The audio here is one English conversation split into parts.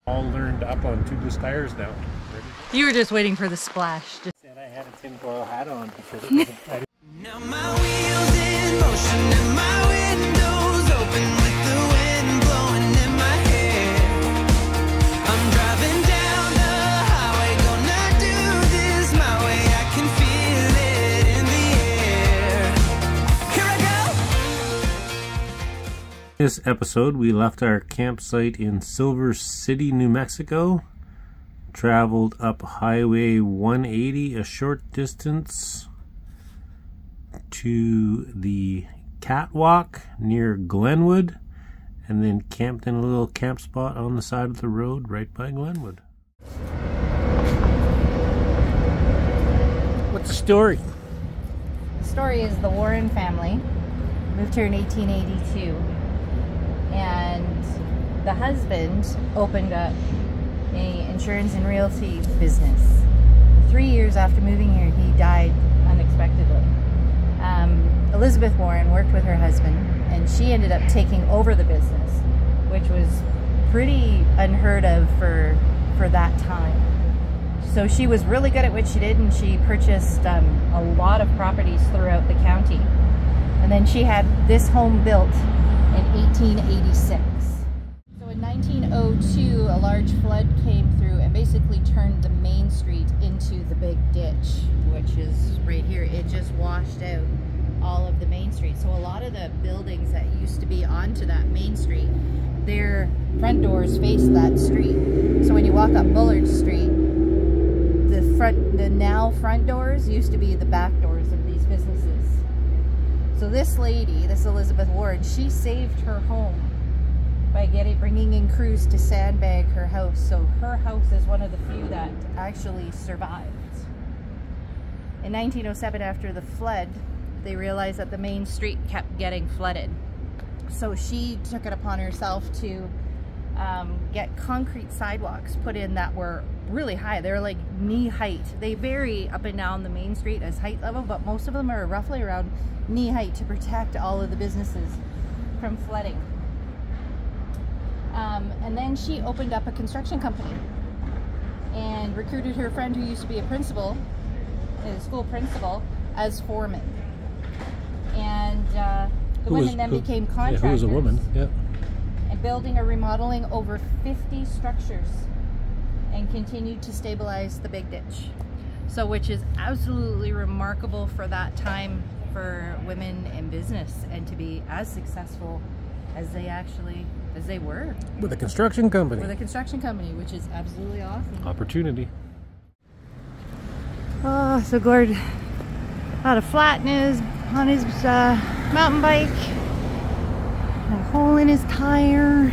All learned up on tubeless tires now. You were just waiting for the splash. Said I had a tinfoil hat on because it wasn't. Now my wheels in motion and my windows open with the wind blowing in my hair. I'm driving down the highway, gonna do this my way. I can feel it in the air. Here I go. This episode, we left our campsite in Silver City, New Mexico. Traveled up Highway 180 a short distance to the Catwalk near Glenwood, and then camped in a little camp spot on the side of the road right by Glenwood. What's the story? The story is the Warren family moved here in 1882, and the husband opened up an insurance and realty business. 3 years after moving here, he died unexpectedly. Elizabeth Warren worked with her husband, and she ended up taking over the business, which was pretty unheard of for that time. So she was really good at what she did, and she purchased a lot of properties throughout the county. And then she had this home built in 1886. So in 1902, a large flood came through and basically turned the main street into the big ditch, which is right here. It just washed out all of the main street. So a lot of the buildings that used to be onto that main street, their front doors face that street. So when you walk up Bullard Street, the now front doors used to be the back doors of these businesses. So this lady, this Elizabeth Ward, she saved her home by bringing in crews to sandbag her house. So her house is one of the few that actually survived. In 1907, after the flood, they realized that the main street kept getting flooded. So she took it upon herself to get concrete sidewalks put in that were really high. They're like knee height. They vary up and down the main street as height level, but most of them are roughly around knee height to protect all of the businesses from flooding. And then she opened up a construction company and recruited her friend who used to be a principal, a school principal, as foreman. And the women then became contractors. Yeah, who was a woman, yeah. And building or remodeling over 50 structures and continued to stabilize the big ditch. So, which is absolutely remarkable for that time for women in business, and to be as successful as they were. With a construction company. With a construction company, which is absolutely awesome. Opportunity. Oh, so Gord had a flat on his mountain bike, a hole in his tire.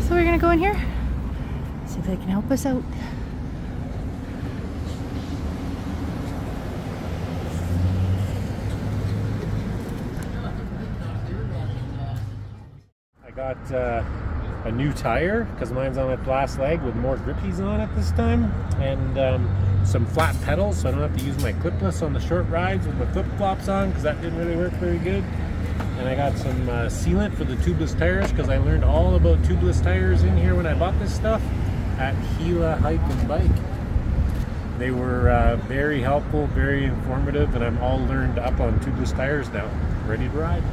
So we're gonna go in here, see if they can help us out. I got a new tire because mine's on its last leg with more grippies on it this time, and some flat pedals so I don't have to use my clipless on the short rides with my flip-flops on because that didn't really work very good. And I got some sealant for the tubeless tires because I learned all about tubeless tires in here when I bought this stuff at Gila Hike and Bike. They were very helpful, very informative, and I'm all learned up on tubeless tires now. Ready to ride.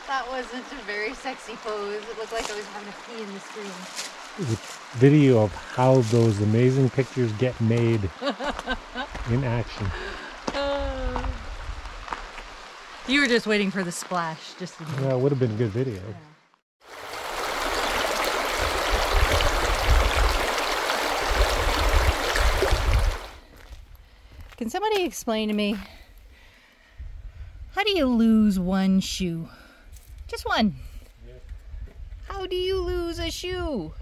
That wasn't a very sexy pose. It looked like I was having to pee in the screen. Video of how those amazing pictures get made in action. You were just waiting for the splash. Just Yeah, it would have been a good video. Yeah. Can somebody explain to me, how do you lose one shoe? Just one. Yeah. How do you lose a shoe?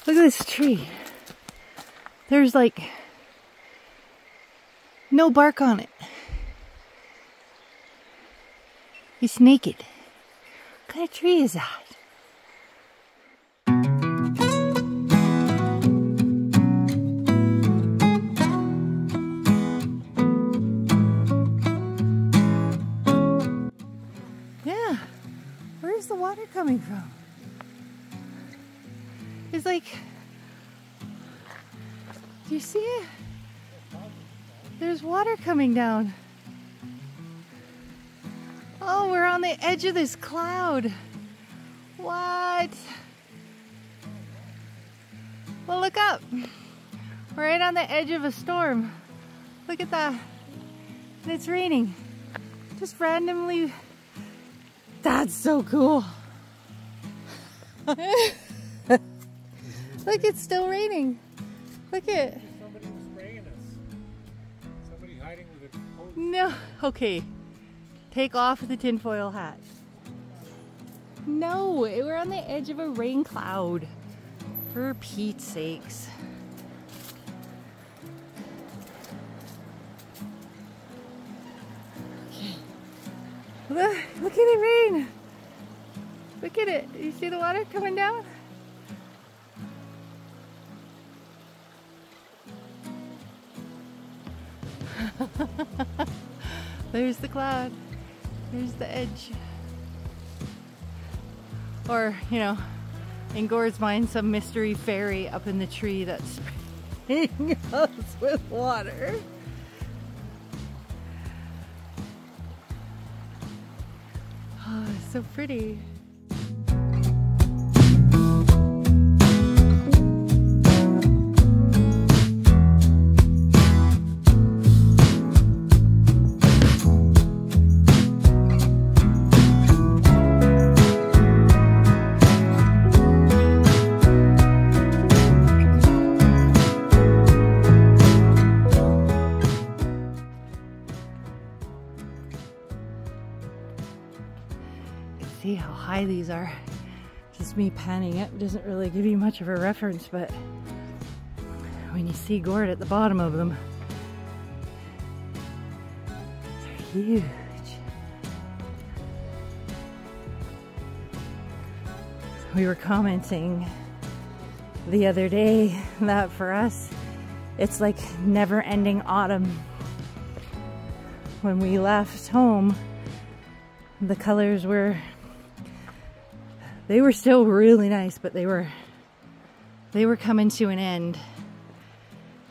Look at this tree. There's like no bark on it. It's naked. What kind of tree is that? Yeah. Where's the water coming from? It's like, do you see it? There's water coming down. Oh, we're on the edge of this cloud. What? Well, look up. We're right on the edge of a storm. Look at that. And it's raining. Just randomly. That's so cool. Look, it's still raining. Look at. Somebody was spraying us. Somebody hiding with a hose. No. Okay. Take off the tinfoil hat. No, we're on the edge of a rain cloud. For Pete's sakes. Okay. Look at it rain. Look at it. You see the water coming down? There's the cloud. There's the edge. Or, you know, in Gord's mind, some mystery fairy up in the tree that's spraying us with water. Oh, it's so pretty. See how high these are. Just me panning up doesn't really give you much of a reference, but when you see Gord at the bottom of them, they're huge. We were commenting the other day that for us, it's like never-ending autumn. When we left home, the colors were still really nice, but they were coming to an end.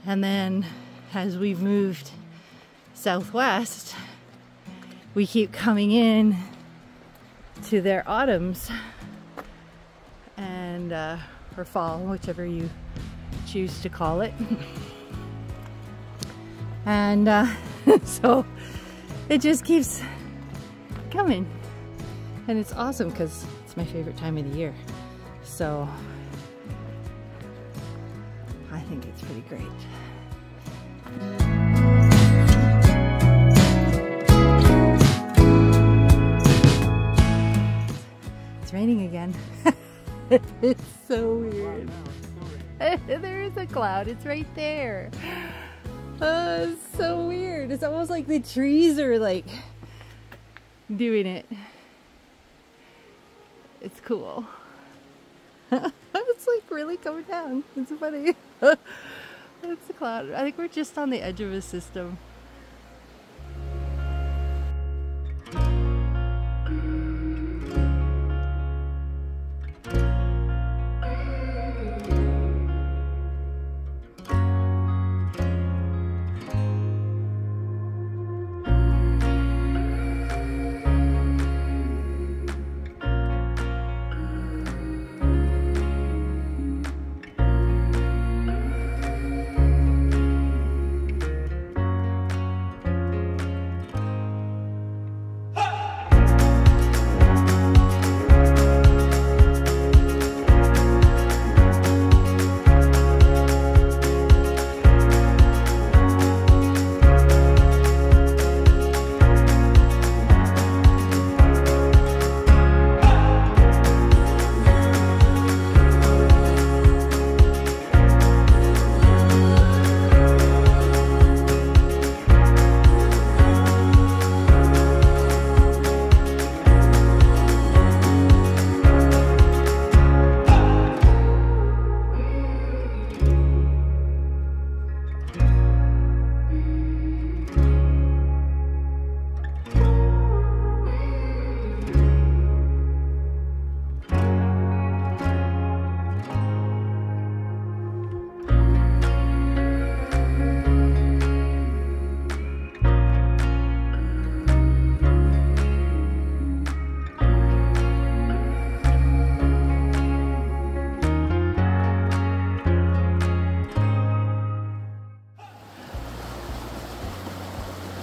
And then as we've moved southwest, we keep coming in to their autumns and or fall, whichever you choose to call it. And so it just keeps coming, and it's awesome because it's my favorite time of the year, so I think it's pretty great. It's raining again. It's so weird. There is a cloud, it's right there. It's so weird. It's almost like the trees are like doing it. It's cool. It's like really coming down. It's funny. It's a cloud. I think we're just on the edge of a system.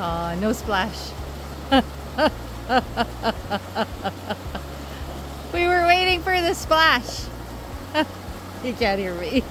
Aw, no splash. We were waiting for the splash. You can't hear me.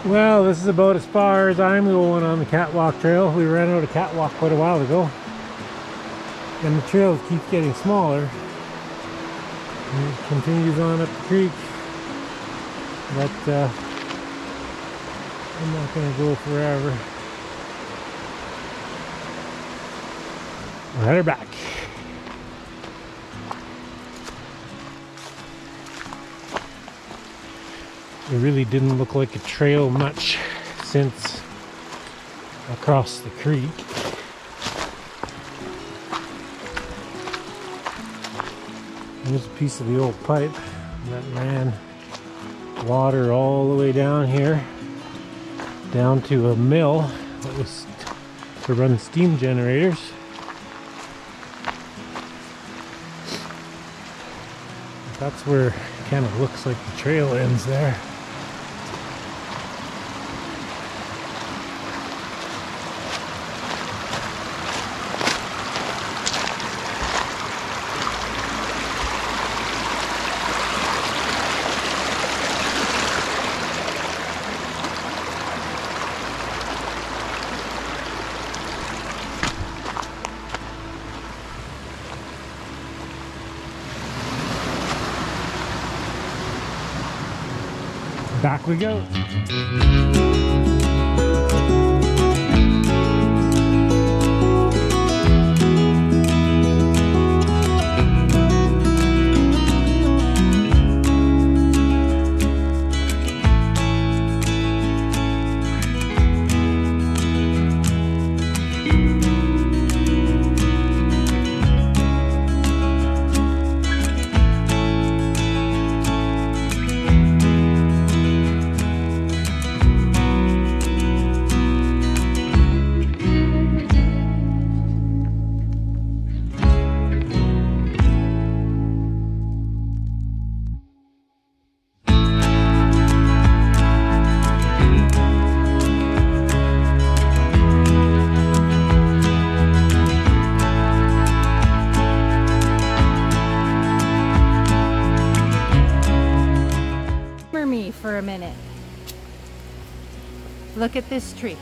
Well, this is about as far as I'm going on the catwalk trail. We ran out of catwalk quite a while ago, and the trail keeps getting smaller. And it continues on up the creek, but I'm not going to go forever. We'll head her back. It really didn't look like a trail much since across the creek. There's a piece of the old pipe that ran water all the way down here, down to a mill that was to run steam generators. That's where it kind of looks like the trail ends there. Back we go. For a minute. Look at this tree.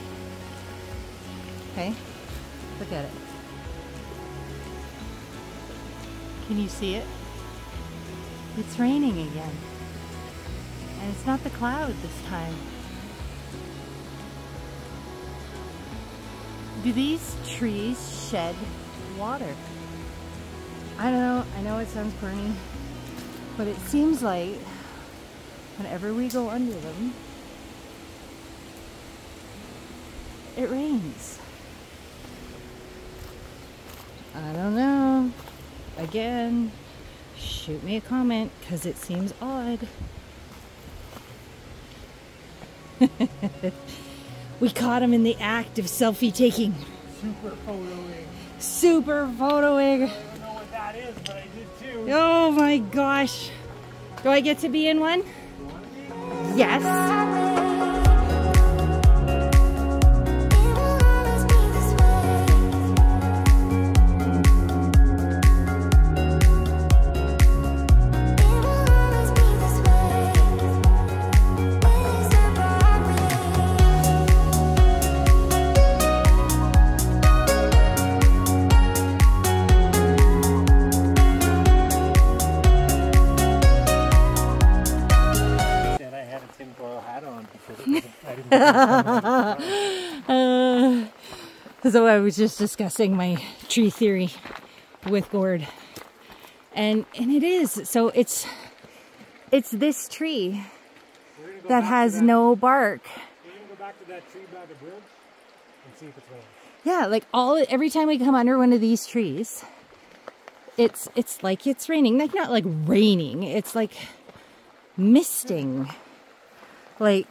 Okay, look at it. Can you see it? It's raining again. And it's not the cloud this time. Do these trees shed water? I don't know. I know it sounds corny, but it seems like whenever we go under them, it rains. I don't know. Again, shoot me a comment because it seems odd. We caught him in the act of selfie taking. Super photoing. Super photoing. I don't know what is, but I did too. Oh my gosh. Do I get to be in one? Yes. So I was just discussing my tree theory with Gord, and it is so it's this tree that has no bark. We're gonna go back to that tree by the bridge and see if it's raining. Yeah, like every time we come under one of these trees, it's like it's raining. Like not like raining, it's like misting. Like,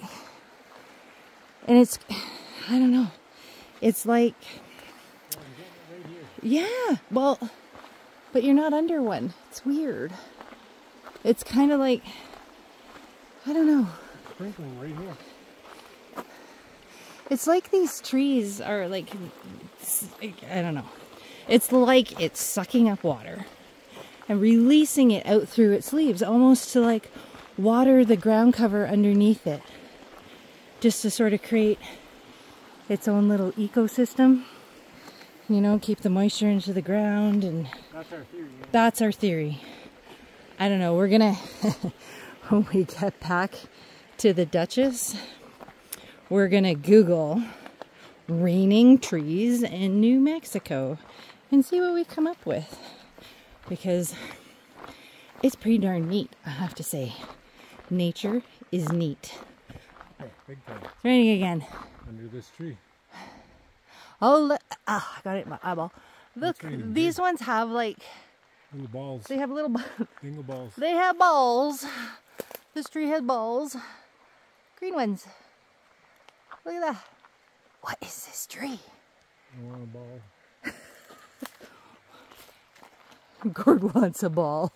and it's, I don't know. It's like, yeah, well, but you're not under one. It's weird. It's kind of like, I don't know. Sprinkling right here. It's like these trees are like, I don't know. It's like it's sucking up water and releasing it out through its leaves, almost to like water the ground cover underneath it, just to sort of create its own little ecosystem, you know, keep the moisture into the ground. And that's our theory. Yeah. That's our theory. I don't know, we're gonna when we get back to the Duchess, we're gonna Google raining trees in New Mexico and see what we come up with, because it's pretty darn neat, I have to say. Nature is neat. Oh, big time. It's raining again. Under this tree. Oh, look. Ah, I got it in my eyeball. Look, these ones have like little balls. They have little Dingle balls. They have balls. This tree has balls. Green ones. Look at that. What is this tree? I want a ball. Gord wants a ball.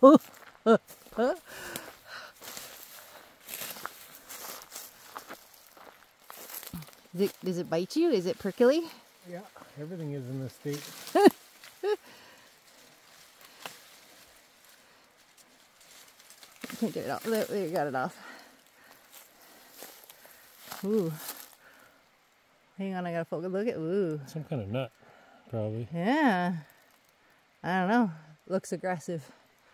Does it bite you? Is it prickly? Yeah, everything is in this state. Can't get it off. There, you got it off. Ooh. Hang on, I gotta focus. Look at, ooh. Some kind of nut, probably. Yeah. I don't know. Looks aggressive.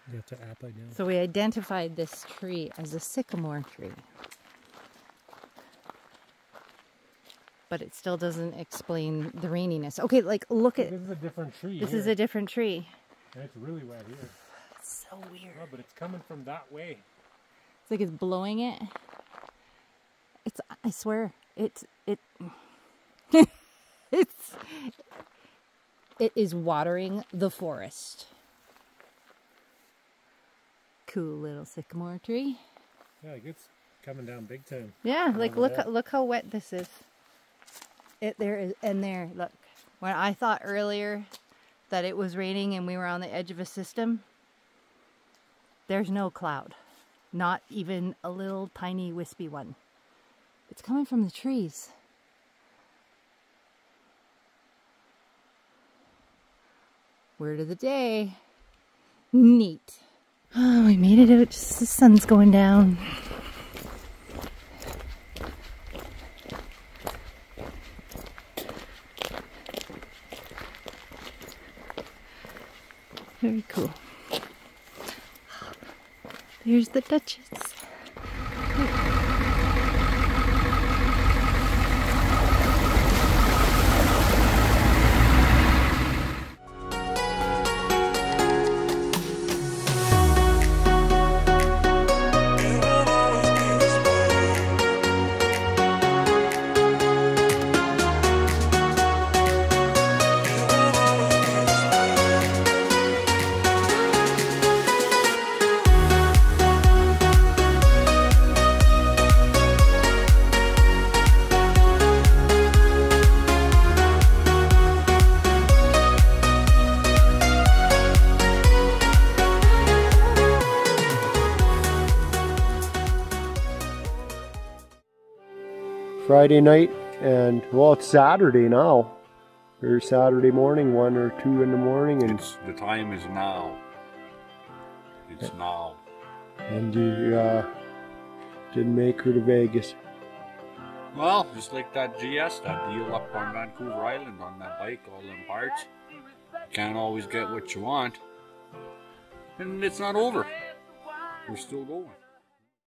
You have to upside down. So we identified this tree as a sycamore tree. But it still doesn't explain the raininess. Okay, like look at... This is a different tree. This here. is a different tree. And it's really wet here. It's so weird. No, but it's coming from that way. It's like it's blowing it. It's, I swear, it is watering the forest. Cool little sycamore tree. Yeah, like it's coming down big time. Yeah, like look how wet this is. There is, and there, look. When I thought earlier that it was raining and we were on the edge of a system, there's no cloud. Not even a little tiny wispy one. It's coming from the trees. Word of the day. Neat. Oh, we made it out. Just the sun's going down. Very cool. There's the Duchess. Friday night, and well, it's Saturday now. Or Saturday morning, 1 or 2 in the morning, and The time is now. It's now. and you didn't make her to Vegas. Well, just like that GS, that deal up on Vancouver Island on that bike, all them parts. You can't always get what you want. And it's not over. We're still going.